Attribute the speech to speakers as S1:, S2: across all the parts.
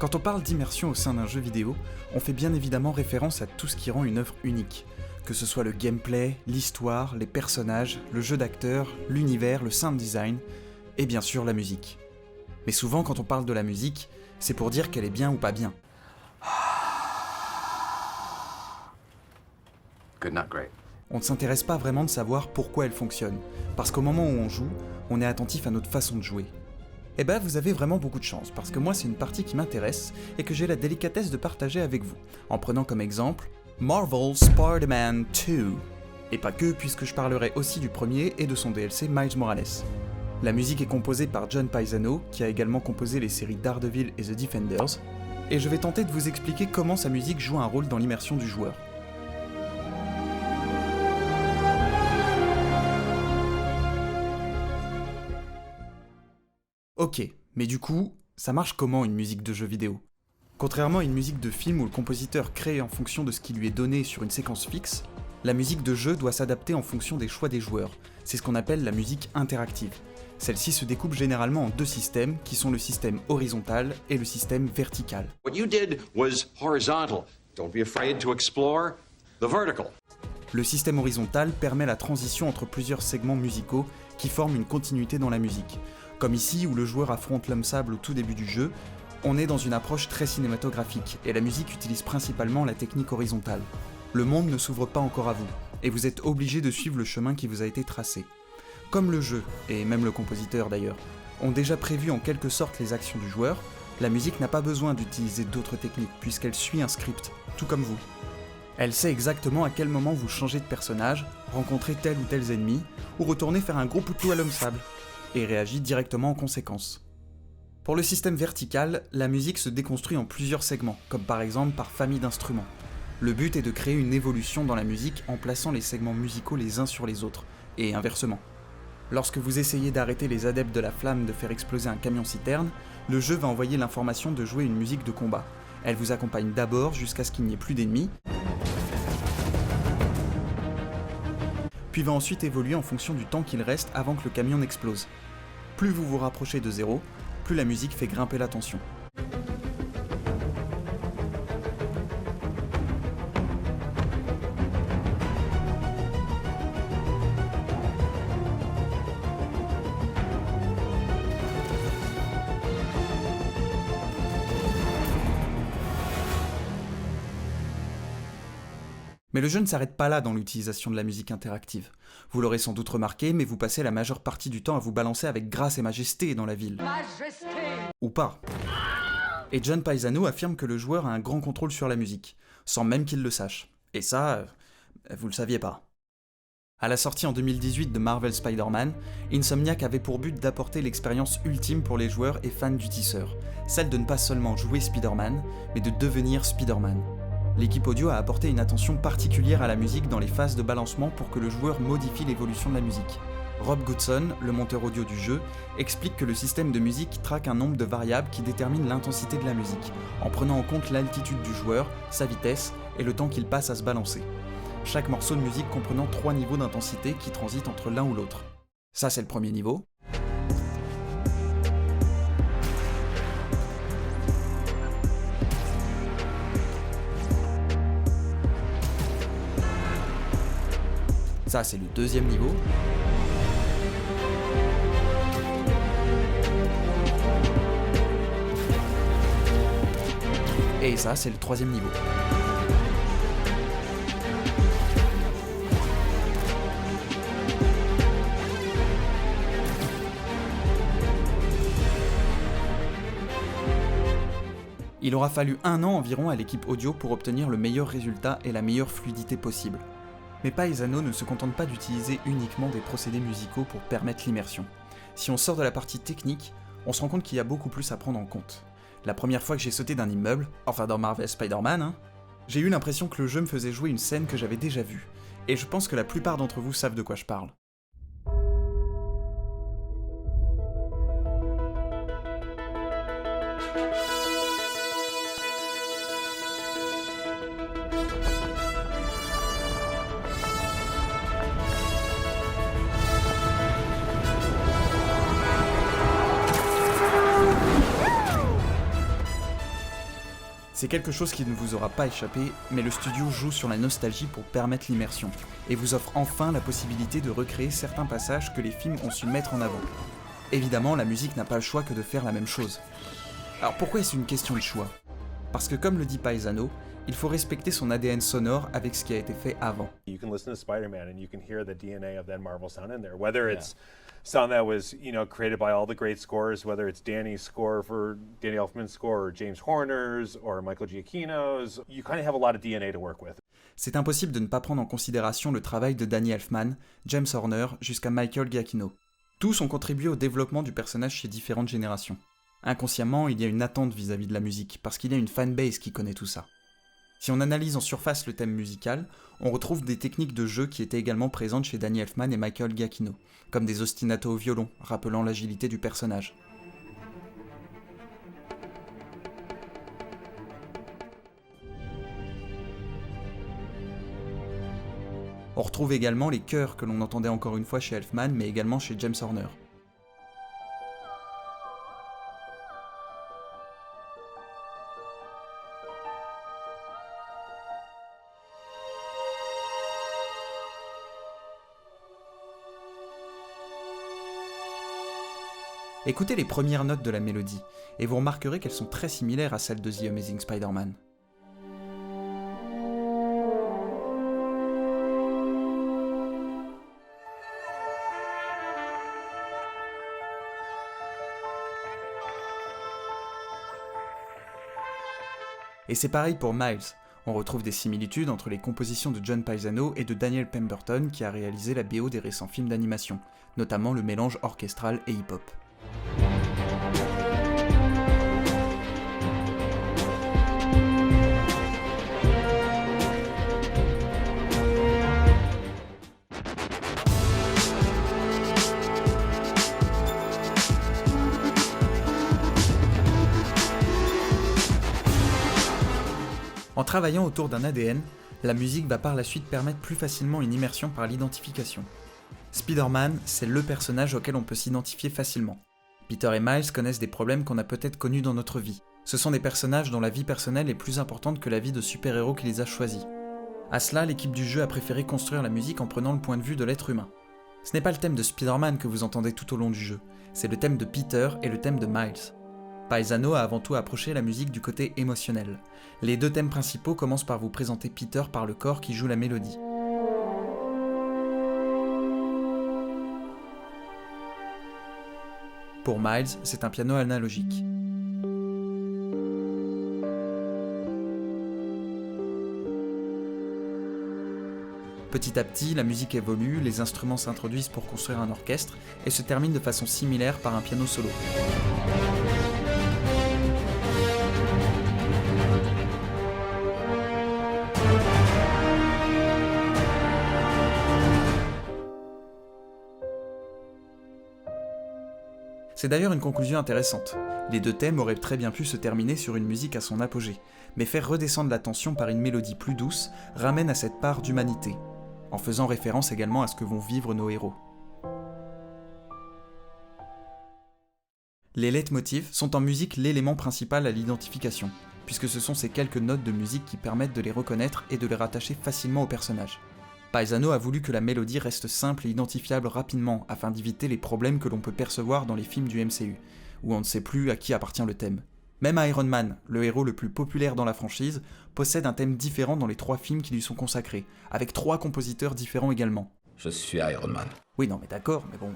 S1: Quand on parle d'immersion au sein d'un jeu vidéo, on fait bien évidemment référence à tout ce qui rend une œuvre unique. Que ce soit le gameplay, l'histoire, les personnages, le jeu d'acteur, l'univers, le sound design, et bien sûr la musique. Mais souvent quand on parle de la musique, c'est pour dire qu'elle est bien ou pas bien.
S2: Good, not great.
S1: On ne s'intéresse pas vraiment de savoir pourquoi elle fonctionne, parce qu'au moment où on joue, on est attentif à notre façon de jouer. Eh ben vous avez vraiment beaucoup de chance, parce que moi c'est une partie qui m'intéresse et que j'ai la délicatesse de partager avec vous, en prenant comme exemple Marvel's Spider-Man 2. Et pas que, puisque je parlerai aussi du premier et de son DLC Miles Morales. La musique est composée par John Paisano, qui a également composé les séries Daredevil et The Defenders, et je vais tenter de vous expliquer comment sa musique joue un rôle dans l'immersion du joueur. Ok, mais du coup, ça marche comment une musique de jeu vidéo ? Contrairement à une musique de film où le compositeur crée en fonction de ce qui lui est donné sur une séquence fixe, la musique de jeu doit s'adapter en fonction des choix des joueurs. C'est ce qu'on appelle la musique interactive. Celle-ci se découpe généralement en deux systèmes, qui sont le système horizontal et le système vertical.
S2: What you did was horizontal. Don't be afraid to explore the vertical.
S1: Le système horizontal permet la transition entre plusieurs segments musicaux qui forment une continuité dans la musique. Comme ici où le joueur affronte l'homme sable au tout début du jeu, on est dans une approche très cinématographique et la musique utilise principalement la technique horizontale. Le monde ne s'ouvre pas encore à vous, et vous êtes obligé de suivre le chemin qui vous a été tracé. Comme le jeu, et même le compositeur d'ailleurs, ont déjà prévu en quelque sorte les actions du joueur, la musique n'a pas besoin d'utiliser d'autres techniques puisqu'elle suit un script, tout comme vous. Elle sait exactement à quel moment vous changez de personnage, rencontrez tel ou tel ennemi, ou retournez faire un gros poutou à l'homme sable, et réagit directement en conséquence. Pour le système vertical, la musique se déconstruit en plusieurs segments, comme par exemple par famille d'instruments. Le but est de créer une évolution dans la musique en plaçant les segments musicaux les uns sur les autres, et inversement. Lorsque vous essayez d'arrêter les adeptes de la flamme de faire exploser un camion-citerne, le jeu va envoyer l'information de jouer une musique de combat. Elle vous accompagne d'abord jusqu'à ce qu'il n'y ait plus d'ennemis, puis va ensuite évoluer en fonction du temps qu'il reste avant que le camion n'explose. Plus vous vous rapprochez de zéro, plus la musique fait grimper la tension. Mais le jeu ne s'arrête pas là dans l'utilisation de la musique interactive. Vous l'aurez sans doute remarqué, mais vous passez la majeure partie du temps à vous balancer avec grâce et majesté dans la ville. Majesté ! Ou pas. Et John Paisano affirme que le joueur a un grand contrôle sur la musique, sans même qu'il le sache. Et ça, vous le saviez pas. À la sortie en 2018 de Marvel's Spider-Man, Insomniac avait pour but d'apporter l'expérience ultime pour les joueurs et fans du tisseur, celle de ne pas seulement jouer Spider-Man, mais de devenir Spider-Man. L'équipe audio a apporté une attention particulière à la musique dans les phases de balancement pour que le joueur modifie l'évolution de la musique. Rob Goodson, le monteur audio du jeu, explique que le système de musique traque un nombre de variables qui déterminent l'intensité de la musique, en prenant en compte l'altitude du joueur, sa vitesse et le temps qu'il passe à se balancer. Chaque morceau de musique comprenant 3 niveaux d'intensité qui transitent entre l'un ou l'autre. Ça c'est le premier niveau. Ça, c'est le deuxième niveau. Et ça, c'est le troisième niveau. Il aura fallu 1 an environ à l'équipe audio pour obtenir le meilleur résultat et la meilleure fluidité possible. Mais Paisano ne se contente pas d'utiliser uniquement des procédés musicaux pour permettre l'immersion. Si on sort de la partie technique, on se rend compte qu'il y a beaucoup plus à prendre en compte. La première fois que j'ai sauté d'un immeuble, enfin dans Marvel's Spider-Man, j'ai eu l'impression que le jeu me faisait jouer une scène que j'avais déjà vue. Et je pense que la plupart d'entre vous savent de quoi je parle. C'est quelque chose qui ne vous aura pas échappé, mais le studio joue sur la nostalgie pour permettre l'immersion, et vous offre enfin la possibilité de recréer certains passages que les films ont su mettre en avant. Évidemment, la musique n'a pas le choix que de faire la même chose. Alors pourquoi est-ce une question de choix ? Parce que comme le dit Paisano, il faut respecter son ADN sonore avec ce qui a été fait avant.
S3: You can listen to Spider-Man and you can hear the DNA of that Marvel sound in there, whether it's sound that was, created by all the great scores, whether it's Danny Elfman's score, or James Horner's, or Michael Giacchino's. You kind of have a lot of DNA to work with.
S1: C'est impossible de ne pas prendre en considération le travail de Danny Elfman, James Horner, jusqu'à Michael Giacchino. Tous ont contribué au développement du personnage chez différentes générations. Inconsciemment, il y a une attente vis-à-vis de la musique, parce qu'il y a une fanbase qui connaît tout ça. Si on analyse en surface le thème musical, on retrouve des techniques de jeu qui étaient également présentes chez Danny Elfman et Michael Giacchino, comme des ostinatos au violon, rappelant l'agilité du personnage. On retrouve également les chœurs que l'on entendait encore une fois chez Elfman, mais également chez James Horner. Écoutez les premières notes de la mélodie, et vous remarquerez qu'elles sont très similaires à celles de The Amazing Spider-Man. Et c'est pareil pour Miles. On retrouve des similitudes entre les compositions de John Paisano et de Daniel Pemberton qui a réalisé la BO des récents films d'animation, notamment le mélange orchestral et hip-hop. En travaillant autour d'un ADN, la musique va par la suite permettre plus facilement une immersion par l'identification. Spider-Man, c'est le personnage auquel on peut s'identifier facilement. Peter et Miles connaissent des problèmes qu'on a peut-être connus dans notre vie. Ce sont des personnages dont la vie personnelle est plus importante que la vie de super-héros qui les a choisis. À cela, l'équipe du jeu a préféré construire la musique en prenant le point de vue de l'être humain. Ce n'est pas le thème de Spider-Man que vous entendez tout au long du jeu, c'est le thème de Peter et le thème de Miles. Paisano a avant tout approché la musique du côté émotionnel. Les deux thèmes principaux commencent par vous présenter Peter par le corps qui joue la mélodie. Pour Miles, c'est un piano analogique. Petit à petit, la musique évolue, les instruments s'introduisent pour construire un orchestre et se termine de façon similaire par un piano solo. C'est d'ailleurs une conclusion intéressante. Les deux thèmes auraient très bien pu se terminer sur une musique à son apogée, mais faire redescendre la tension par une mélodie plus douce ramène à cette part d'humanité, en faisant référence également à ce que vont vivre nos héros. Les leitmotifs sont en musique l'élément principal à l'identification, puisque ce sont ces quelques notes de musique qui permettent de les reconnaître et de les rattacher facilement au personnage. Paisano a voulu que la mélodie reste simple et identifiable rapidement afin d'éviter les problèmes que l'on peut percevoir dans les films du MCU, où on ne sait plus à qui appartient le thème. Même Iron Man, le héros le plus populaire dans la franchise, possède un thème différent dans les 3 films qui lui sont consacrés, avec 3 compositeurs différents également.
S4: Je suis Iron Man.
S1: Oui, non mais d'accord, mais bon...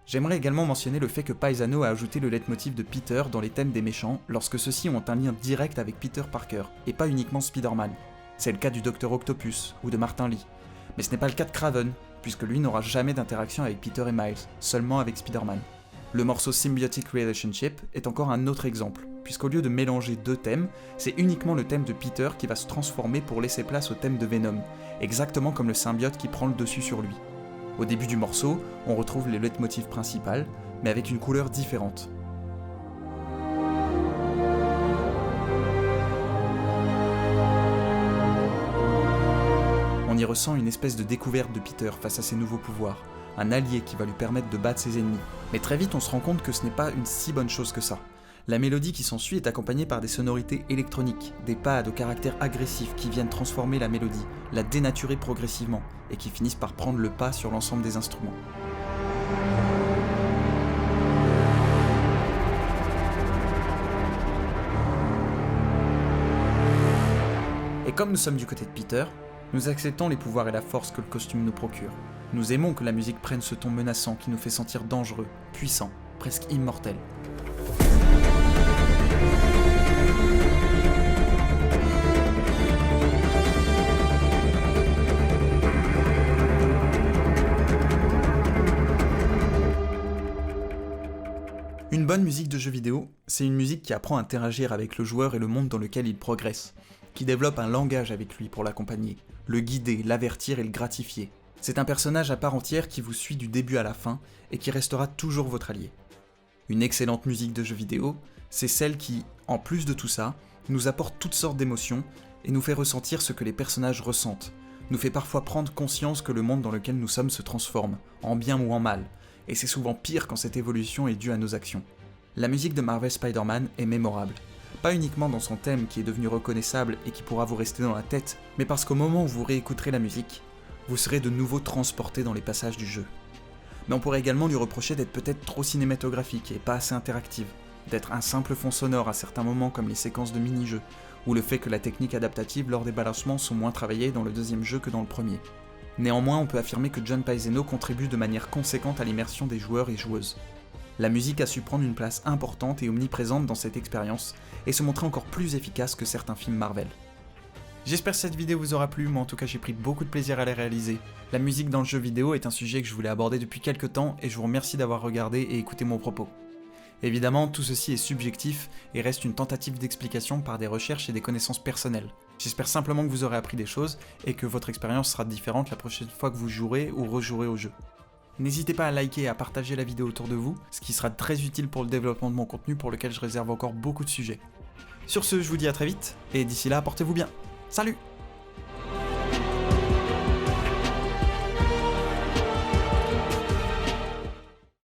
S1: J'aimerais également mentionner le fait que Paisano a ajouté le leitmotiv de Peter dans les thèmes des méchants lorsque ceux-ci ont un lien direct avec Peter Parker, et pas uniquement Spider-Man. C'est le cas du Dr Octopus, ou de Martin Lee. Mais ce n'est pas le cas de Kraven, puisque lui n'aura jamais d'interaction avec Peter et Miles, seulement avec Spider-Man. Le morceau Symbiotic Relationship est encore un autre exemple, puisqu'au lieu de mélanger 2 thèmes, c'est uniquement le thème de Peter qui va se transformer pour laisser place au thème de Venom, exactement comme le symbiote qui prend le dessus sur lui. Au début du morceau, on retrouve les leitmotifs principaux, mais avec une couleur différente. On y ressent une espèce de découverte de Peter face à ses nouveaux pouvoirs, un allié qui va lui permettre de battre ses ennemis. Mais très vite on se rend compte que ce n'est pas une si bonne chose que ça. La mélodie qui s'ensuit est accompagnée par des sonorités électroniques, des pads au caractère agressif qui viennent transformer la mélodie, la dénaturer progressivement, et qui finissent par prendre le pas sur l'ensemble des instruments. Et comme nous sommes du côté de Peter, nous acceptons les pouvoirs et la force que le costume nous procure. Nous aimons que la musique prenne ce ton menaçant qui nous fait sentir dangereux, puissant, presque immortel. Une bonne musique de jeu vidéo, c'est une musique qui apprend à interagir avec le joueur et le monde dans lequel il progresse, qui développe un langage avec lui pour l'accompagner, le guider, l'avertir et le gratifier. C'est un personnage à part entière qui vous suit du début à la fin et qui restera toujours votre allié. Une excellente musique de jeu vidéo, c'est celle qui, en plus de tout ça, nous apporte toutes sortes d'émotions et nous fait ressentir ce que les personnages ressentent, nous fait parfois prendre conscience que le monde dans lequel nous sommes se transforme, en bien ou en mal, et c'est souvent pire quand cette évolution est due à nos actions. La musique de Marvel Spider-Man est mémorable. Pas uniquement dans son thème qui est devenu reconnaissable et qui pourra vous rester dans la tête, mais parce qu'au moment où vous réécouterez la musique, vous serez de nouveau transporté dans les passages du jeu. Mais on pourrait également lui reprocher d'être peut-être trop cinématographique et pas assez interactive, d'être un simple fond sonore à certains moments comme les séquences de mini-jeux, ou le fait que la technique adaptative lors des balancements sont moins travaillées dans le deuxième jeu que dans le premier. Néanmoins, on peut affirmer que John Paesano contribue de manière conséquente à l'immersion des joueurs et joueuses. La musique a su prendre une place importante et omniprésente dans cette expérience, et se montrer encore plus efficace que certains films Marvel. J'espère que cette vidéo vous aura plu, moi en tout cas j'ai pris beaucoup de plaisir à la réaliser. La musique dans le jeu vidéo est un sujet que je voulais aborder depuis quelques temps, et je vous remercie d'avoir regardé et écouté mon propos. Évidemment, tout ceci est subjectif et reste une tentative d'explication par des recherches et des connaissances personnelles. J'espère simplement que vous aurez appris des choses et que votre expérience sera différente la prochaine fois que vous jouerez ou rejouerez au jeu. N'hésitez pas à liker et à partager la vidéo autour de vous, ce qui sera très utile pour le développement de mon contenu pour lequel je réserve encore beaucoup de sujets. Sur ce, je vous dis à très vite, et d'ici là, portez-vous bien. Salut!